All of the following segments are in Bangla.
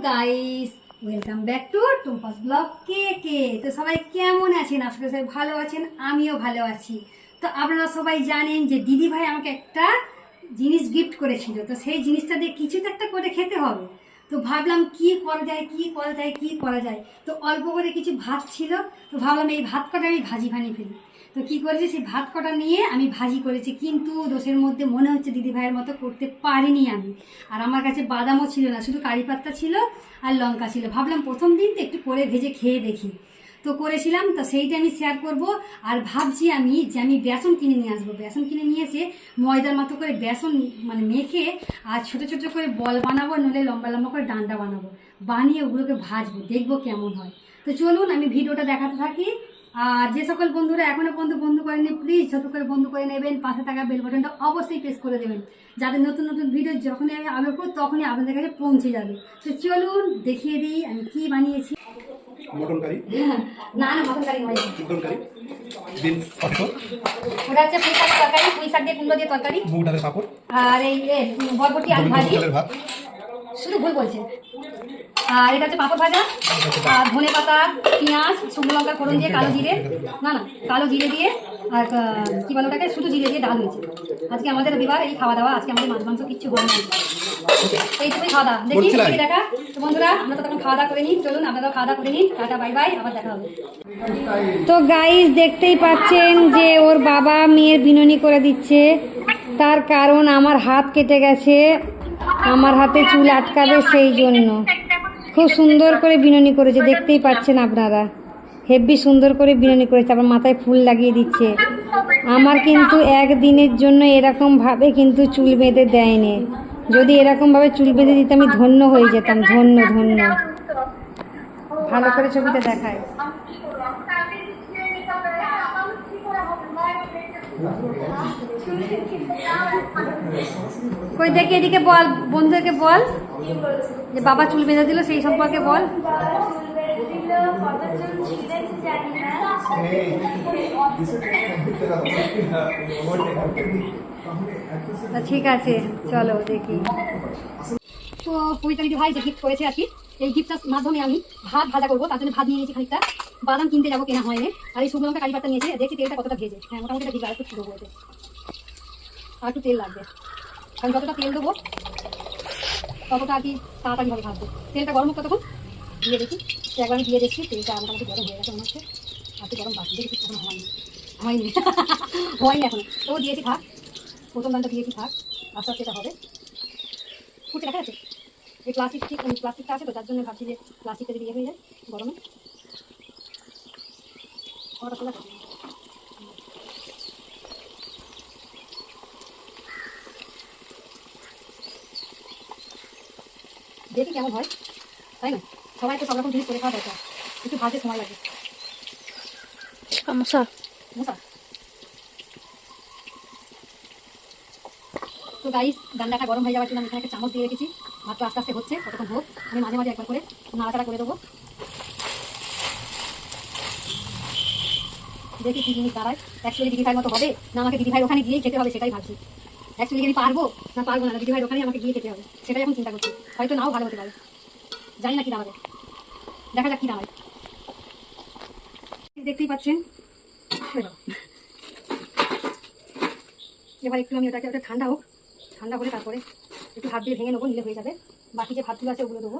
Guys, welcome back to Tumpa's blog কে। তো সবাই কেমন আছেন? আশা করি সবাই ভালো আছেন, আমিও ভালো আছি। তো আপনারা সবাই জানেন যে দিদি ভাই আমাকে একটা জিনিস গিফট করেছিল, তো সেই জিনিসটা দিয়ে কিছু তো একটা করে খেতে হবে। তো ভাবলাম কি করা যায়। তো অল্প করে কিছু ভাত ছিল, তো ভাবলাম এই ভাত কটা আমি ভাজি বানিয়ে ফেলি। তো কি করেছি, সেই ভাত কটা নিয়ে আমি ভাজি করেছি, কিন্তু দোষের মধ্যে মনে হচ্ছে দিদি ভাইয়ের মতো করতে পারিনি আমি। আর আমার কাছে বাদামও ছিল না, শুধু কারি পাত্তা ছিল আর লঙ্কা ছিল। ভাবলাম প্রথম দিন তো একটু করে ভেজে খেয়ে দেখি, তো করেছিলাম। তো সেইটা আমি শেয়ার করব। আর ভাবছি আমি যে আমি বেসন কিনে নিয়ে আসবো, বেসন কিনে নিয়ে এসে ময়দার মতো করে বেসন মানে মেখে আর ছোটো ছোটো করে বল বানাবো, নইলে লম্বা লম্বা করে ডান্ডা বানাবো, বানিয়ে ওগুলোকে ভাজবো, দেখবো কেমন হয়। তো চলুন আমি ভিডিওটা দেখাতে থাকি। আর যে সকল বন্ধুরা এখনো পর্যন্ত বন্ধু করেনি, প্লিজ ছোট করে বন্ধু করে নেবেন, পাশে থাকা বেল বাটনটা অবশ্যই প্রেস করে দেবেন, যাদের নতুন নতুন ভিডিও যখনই আমি আপলোড করব তখনই আপনাদের কাছে পৌঁছে যাবে। তো চলুন দেখিয়ে দিই আমি কি বানিয়েছি। Mutton curry? না না, মটন কারি নয়, চিকেন কারি, বিনস পাপড়, ওটা হচ্ছে পুঁই শাকের তরকারি, পুঁই শাক দিয়ে কুমড়ো দিয়ে তরকারি, মুগ ডালের পাপড়, আর এই বরবটি আলু ভাজি, ভাত, শুধু ভুল বলছে। আর এটা হচ্ছে পাঁপড় ভাজা, আর ধনে পাতা, পেঁয়াজ, শুকনো লঙ্কা ফোড়ন দিয়ে কালো জিরে, না কালো জিরে দিয়ে, আর কি বলে ওটাকে, শুধু জিরে দিয়ে ডাল হয়েছে। আজকে আমাদের রবিবার, এই খাওয়া দাওয়া, আজকে আমাদের মাছ মাংস কিচ্ছু হয় না, এইটুকুই খাওয়া দাওয়া। দেখি দেখা। তো বন্ধুরা আমরা তো তখন খাওয়া দাওয়া করে নিন, চলুন আপনারাও খাওয়া দাওয়া করে নিন। টাটা বাই বাই, আবার দেখা হবে। তো গাইস দেখতেই পাচ্ছেন যে ওর বাবা মেয়ের বিনুনি করে দিচ্ছে, তার কারণ আমার হাত কেটে গেছে, আমার হাতে চুল আটকাবে সেই জন্য। খুব সুন্দর করে বিনুনি করেছে, দেখতেই পাচ্ছেন আপনারা, হেব্বি সুন্দর করে বিনুনি করেছে, আবার মাথায় ফুল লাগিয়ে দিচ্ছে। আমার কিন্তু একদিনের জন্য এরকমভাবে কিন্তু চুল বেঁধে দেয়নি, যদি এরকমভাবে চুল বেঁধে দিতে আমি ধন্য হয়ে যেতাম, ধন্য ধন্য। ভালো করে ছবিটা দেখায়। কই দেখি, এদিকে বল, বন্ধুদেরকে বল যে বাবা চুল বেঁধে দিল, সেই সম্পর্কে বল। ঠিক আছে, চলো দেখি। তো কবিতা দিদি ভাই যে গিফট করেছে আর কি, এই গিফটটার মাধ্যমে আমি ভাত ভাজা করবো, তার জন্য ভাত নিয়ে নিয়েছি খানিকটা, বাদাম কিনতে যাবো, কেনা হয়নি। আর এই শুকনো লঙ্কা কারি পাতা নিয়েছি, দেখছি তেলটা কতটা ভেজে। হ্যাঁ মোটামুটি এটা দিবে, আর একটু দেবো, আর একটু তেল লাগবে, কারণ যতটা তেল দেবো ততটা আর কি তাড়াতাড়ি হবে ভাজতে। তেলটা গরম হোক তখন দিয়ে দেখি। তো একবার আমি দিয়ে দেখছি, তেলটা মোটামুটি গরম হয়ে গেছে মনে হচ্ছে, আর একটু গরম বাকি দেখি, এখন হয়নি হয়নি এখনো, তবু দিয়েছি থাক, প্রথম দানটা দিয়েছি থাক, আস্তে আস্তে এটা হবে। ফুটে দেখা যাচ্ছে, এই প্লাস্টিকটা আছে তো, তার জন্য ভাবছি যে প্লাস্টিকটা যদি ইয়ে হয়ে যায় গরমে। কটা খোলা থাকে, দেখি কেমন হয়, তাই না? সবাই তো সব রকম জিনিস করে খাওয়া দরকার, একটু ভাজতে সময় লাগে। মশা তো গাইস, ডান্ডাটা গরম হয়ে যাওয়ার জন্য আমি এখানে একটা চামচ দিয়ে রেখেছি। ভাতটা আস্তে আস্তে হচ্ছে, কতক্ষণ হোক, আমি মাঝে মাঝে একবার করে নাড়াচাড়া করে দেবো, দেখি কি জিনিস দাঁড়ায়। অ্যাকচুয়ালি দিদি ভাইয়ের মতো হবে না, আমাকে দিদি ভাইয়ের ওখানে গিয়েই খেতে হবে, সেটাই ভাবছি। অ্যাকচুয়ালি আমি পারবো না পারবো না, দিদি ভাইয়ের ওখানে আমাকে গিয়ে খেতে হবে, সেটাই এখন চিন্তা করছি। হয়তো নাও ভালো হতে পারে, জানি না কি দাঁড়াবে, দেখা যাক কি দাঁড়ায়। দেখতেই পাচ্ছেন, এবার একটু আমি ওটা ঠান্ডা হোক, ঠান্ডা হলে তারপরে একটু হাত দিয়ে ভেঙে নেবো, নিলে হয়ে যাবে। বাকি যে ভাতগুলো আছে ওগুলো দেবো,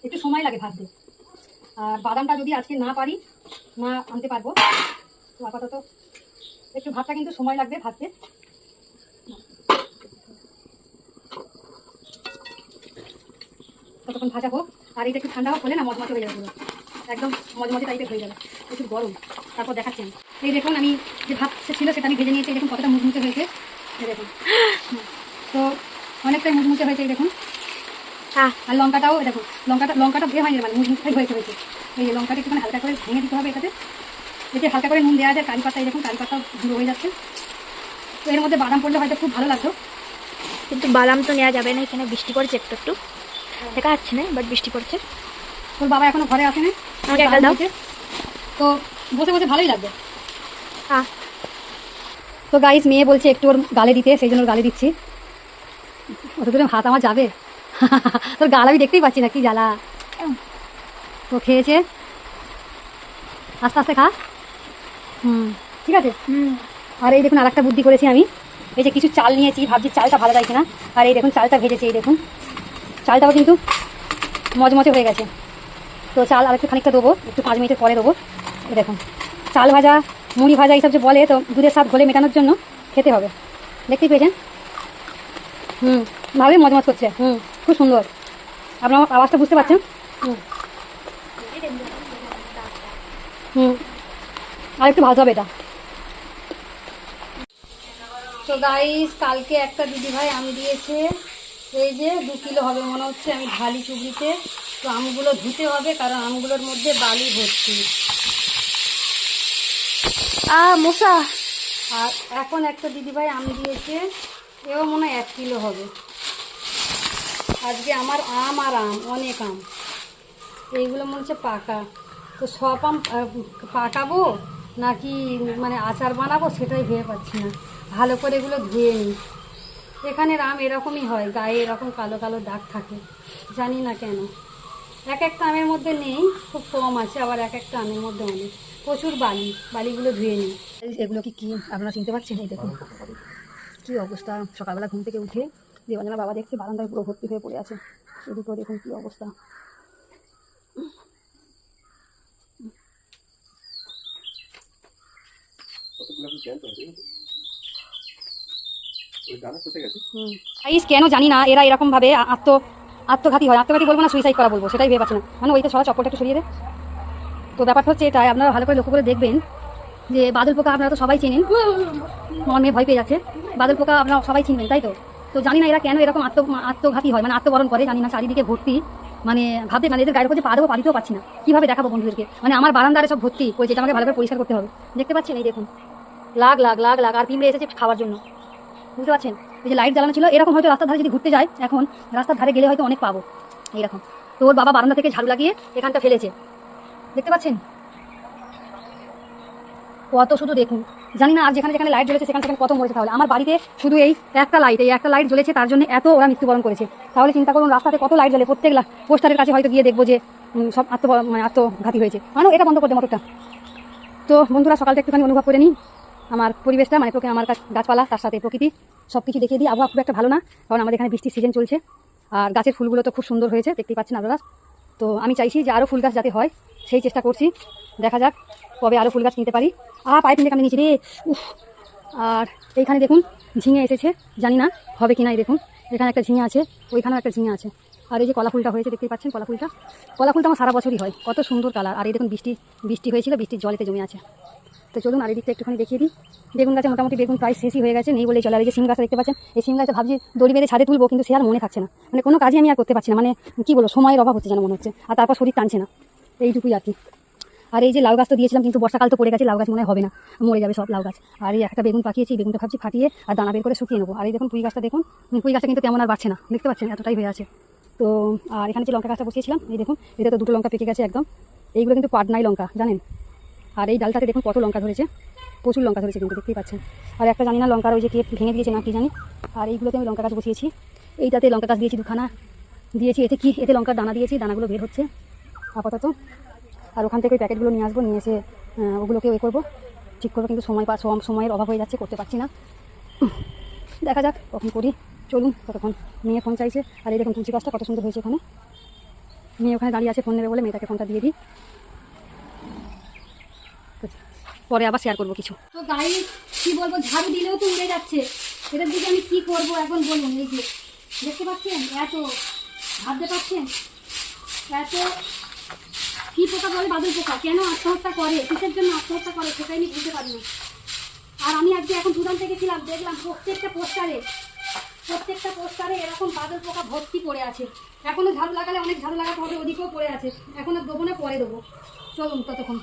একটু সময় লাগে ভাজতে। আর বাদামটা যদি আজকে না পারি, না আনতে পারবো, তো আপাতত একটু ভাতটা কিন্তু সময় লাগবে ভাজতে। ততক্ষণ ভাজা হোক, আর এটা একটু ঠান্ডা হোক, হলে না মজমজে হয়ে যাবে, একদম মজমজে টাইপের হয়ে যাবে, একটু গরম। তারপর দেখাচ্ছেন, এই দেখুন আমি যে ভাত ছিল সেটা আমি ভেজে নিয়েছি, দেখুন কতটা মুচমুচে হয়েছে, এই দেখুন। তো অনেকটাই মুচমুচে হয়েছে, এই দেখুন। আর লঙ্কাটাও দেখুন, লঙ্কাটা বের হয়নি, মানে মুচমুচেই হয়েছে। এই যে লঙ্কাটা একটুখানি হালকা করে ভেঙে দিতে হবে এটাতে, এতে হালকা করে নুন দেওয়া যায়, কারি পাতা, এই দেখুন কারি পাতা গুঁড়ো হয়ে যাচ্ছে। তো এর মধ্যে বাদাম পড়লে হয়তো খুব ভালো লাগতো, কিন্তু বাদাম তো নেওয়া যাবে না, এখানে বৃষ্টি পড়ছে, একটু একটু দেখা যাচ্ছে না, বাট বৃষ্টি পড়ছে। তোর বাবা এখনো ঘরে আসেনি, আমাকে একটা দাও, তো বসে বসে ভালোই লাগবে। তো গাইস মেয়ে বলছে একটু ওর গালে দিতে, সেই জন্য ওর গালে দিচ্ছি। অত দূরে হাত আমার যাবে, তোর গাল আমি দেখতেই পাচ্ছি না, কি জ্বালা। তো খেয়েছে, আস্তে আস্তে খা। ঠিক আছে। আর এই দেখুন আরেকটা বুদ্ধি করেছি আমি, এই যে কিছু চাল নিয়েছি, ভাবছি চালটা ভালো যায় কিনা। আর এই দেখুন চালটা ভেজেছি, এই দেখুন চালটাও কিন্তু মজমজে হয়ে গেছে। তো চাল আর একটু খানিকটা দেবো, একটু 5 মিনিটের পরে দেবো। এই দেখুন চাল ভাজা, মুড়ি ভাজা এইসব যে বলে, তো দুধের স্বাদ ঘোলে মেটানোর জন্য খেতে হবে। দেখতেই পেয়েছেন? ভালোই মজমজ করছে। খুব সুন্দর। আপনার আওয়াজটা বুঝতে পারছেন? আর একটু ভাজা হবে এটা। তো গাইস, কালকে একটা দিদিভাই আম দিয়েছে, এই যে 2 কিলো হবে মনে হচ্ছে, আমি ঢালি চুবড়িতে। তো আমগুলো ধুতে হবে, কারণ আমগুলোর মধ্যে বালি ভর্তি। মশা। আর এখন একটা দিদিভাই আম দিয়েছে, এও মনে হয় 1 কিলো হবে। আজকে আমার আম আর আম, অনেক আম। এইগুলো মনে হচ্ছে পাকা। তো সব আম পাকাবো নাকি মানে আচার বানাবো, সেটাই ভেবে পাচ্ছি না। ভালো করে এগুলো ধুয়ে নিই। এখানের আম এরকমই হয়, গায়ে এরকম কালো কালো দাগ থাকে, জানি না কেন। এক একটা আমের মধ্যে নেই, খুব কম আছে, আবার এক একটা আমের মধ্যে অনেক। প্রচুর বালি, বালিগুলো ধুয়ে নিই। এগুলো কি আপনারা চিনতে পারছেন? এই দেখুন কী অবস্থা। সকালবেলা ঘুম থেকে উঠে দেবাঞ্জনা বাবা দেখছে বারান্দায় পুরো ভর্তি হয়ে পড়ে আছে। এদিকেও দেখুন কী অবস্থা। কেন জানি না এরা এরকম ভাবে আত্মঘাতী হয়। আত্মঘাতী বলবো না, সুইসাইড করা বলবো, সেটাই ভেবে পাচ্ছি না। মানে ওইটা সরা চপ্পলটা একটু সরিয়ে দে। তো ব্যাপারটা হচ্ছে এটাই, আপনারা ভালো করে লক্ষ্য করে দেখবেন যে বাদল পোকা আপনারা তো সবাই চেনেন। আমার মেয়ে ভয় পেয়ে যাচ্ছে। বাদল পোকা আপনারা সবাই চিনবেন, তাই তো? তো জানি না এরা কেন এরকম আত্মঘাতী হয়, মানে আত্মবরণ করে, জানি না। চারিদিকে ভর্তি, মানে ভাবতে মানে এদের গায়ের উপর যে পা দেবো, পারিতেও পাচ্ছি না। কীভাবে দেখাবো বন্ধুদেরকে? মানে আমার বারান্দারে সব ভর্তি হয়েছে, এটা আমাকে ভালো করে পরিষ্কার করতে হবে। দেখতে পাচ্ছেন? এই দেখুন লাগ লাগ লাগ লাগ। আর পিঁপড়ে এসেছে খাওয়ার জন্য, বুঝতে পারছেন? এই যে লাইট জ্বালানো ছিল, এরকম হয়তো রাস্তার ধারে যদি ঘুরতে যায়, এখন রাস্তার ধারে গেলে হয়তো অনেক পাবো। এইরকম। তো ওর বাবা বারান্দা থেকে ঝাড়ু লাগিয়ে এখানটা ফেলেছে, দেখতে পাচ্ছেন? কত শুধু দেখুন, জানি না আর যেখানে যেখানে লাইট জ্বলেছে সেখানে কত মরেছে। তাহলে আমার বাড়িতে শুধু এই একটা লাইট জ্বলেছে, তার জন্য এত ওরা মৃত্যুবরণ করেছে। তাহলে চিন্তা করুন রাস্তাতে কত লাইট জ্বলে। প্রত্যেক পোস্টারের কাছে হয়তো গিয়ে দেখবো যে সব আত্মঘাতী হয়েছে। মানে এটা বন্ধ করতে মোটরটা। তো বন্ধুরা, সকালটা একটুখানি অনুভব করে নিই আমার পরিবেশটা, মানে আমার গাছপালা, তার সাথে প্রকৃতি, সব কিছু দেখিয়ে দিই। আবহাওয়া খুব একটা ভালো না, কারণ আমাদের এখানে বৃষ্টির সিজন চলছে। আর গাছের ফুলগুলো তো খুব সুন্দর হয়েছে, দেখতেই পাচ্ছেন আপনারা। তো আমি চাইছি যে আরও ফুল গাছ যাতে হয়, সেই চেষ্টা করছি। দেখা যাক কবে আরও ফুল গাছ কিনতে পারি। পায়ে কিনতে কামড়ে নিয়েছি রে, উফ। আর এইখানে দেখুন ঝিঙে এসেছে, জানি না হবে কিনা। এই দেখুন এখানে একটা ঝিঙে আছে, ওইখানেও একটা ঝিঙে আছে। আর এই যে কলা ফুলটা হয়েছে, দেখতেই পাচ্ছেন কলা ফুলটা আমার সারা বছরই হয়, কত সুন্দর কালার। আর এই দেখুন বৃষ্টি হয়েছিল, বৃষ্টির জলেতে জমে আছে। তো চলুন আর এই দিকটা একটুখানি দেখিয়ে দিই। বেগুন গাছে মোটামুটি বেগুন প্রায় শেষই হয়ে গেছে, নেই বলেই চলে। আর এই যে সিম গাছটা দেখতে পাচ্ছেন, এই সিম গাছটা ভাবছি দড়ি বেঁধে ছাদে তুলবো, কিন্তু সে আর মনে থাকছে না। মানে কোনো কাজই আমি আর করতে পারছি না, মানে কী বলবো, সময়ের অভাব হচ্ছে যেন মনে হচ্ছে। আর তারপর শরীর টানছে না, এইটুকুই আর কি। আর এই যে লাউ গাছ তো দিয়েছিলাম, কিন্তু বর্ষাকাল তো পড়ে গেছে, লাউ গাছ মনে হবে না, মরে যাবে সব লাউ গাছ। আর এই একটা বেগুন পাকিয়েছি, বেগুনটা ভাবছি ফাটিয়ে আর দানা বের করে শুকিয়ে নেবো। আর এই দেখুন পুঁই গাছটা দেখুন, পুঁই গাছটা কিন্তু তেমন আর বাড়ছে না, দেখতে পাচ্ছেন এতটাই হয়ে আছে। তো আর এখানে যে লঙ্কা গাছটা বসিয়েছিলাম, এই দেখুন এটা তো 2টো লঙ্কা পেকে গেছে একদম। এইগুলো কিন্তু পাটনাই লঙ্কা, জানেন? আর এই ডালটাতে দেখুন কত লঙ্কা ধরেছে, প্রচুর লঙ্কা ধরেছে কিন্তু, দেখতেই পাচ্ছেন। আর একটা জানি না লঙ্কার ওই যে কে ভেঙে দিয়েছে না কি জানি। আর এইগুলোতে আমি লঙ্কা গাছ বসিয়েছি, এইটাতে লঙ্কা গাছ দিয়েছি 2খানা দিয়েছি। এতে লঙ্কার দানা দিয়েছি, দানাগুলো বের হচ্ছে আপাতত। আর ওখান থেকে ওই প্যাকেটগুলো নিয়ে আসবো, নিয়ে এসে ওগুলোকে করবো, ঠিক করবো। কিন্তু সময়ের অভাব হয়ে যাচ্ছে, করতে পারছি না। দেখা যাক কখন করি। চলুন, ততক্ষণ মেয়ে ফোন চাইছে। আর এই দেখুন তুলসী গাছটা কত সুন্দর হয়েছে ওখানে, মেয়ে ওখানে দাঁড়িয়ে আছে, ফোন নেবে বলে মেয়েটাকে ফোনটা দিয়ে দিই, পরে আবার শেয়ার করবো কিছু। তো গাড়ি কি বলবো, ঝাড়ু দিলেও তো উড়ে যাচ্ছে, এটার দিকে আমি কি করবো এখন বলুন। এই যে দেখতে পাচ্ছেন, এত ভাবতে পারছেন, এত কি পোকা বলে বাদল পোকা, কেন আত্মহত্যা করে, কিসের জন্য আত্মহত্যা করে, সেটাই আমি বুঝতে পারি না। আর আমি আজকে এখন দুদান থেকে ছিলাম, দেখলাম প্রত্যেকটা পোস্টারে এরকম বাদল পোকা ভর্তি পড়ে আছে। এখনো ঝাড়ু লাগালে অনেক ঝাড়ু লাগাতে হবে, ওদিকেও পড়ে আছে, এখন আর দেবো না, পরে দেবো। চলুন ততক্ষণ।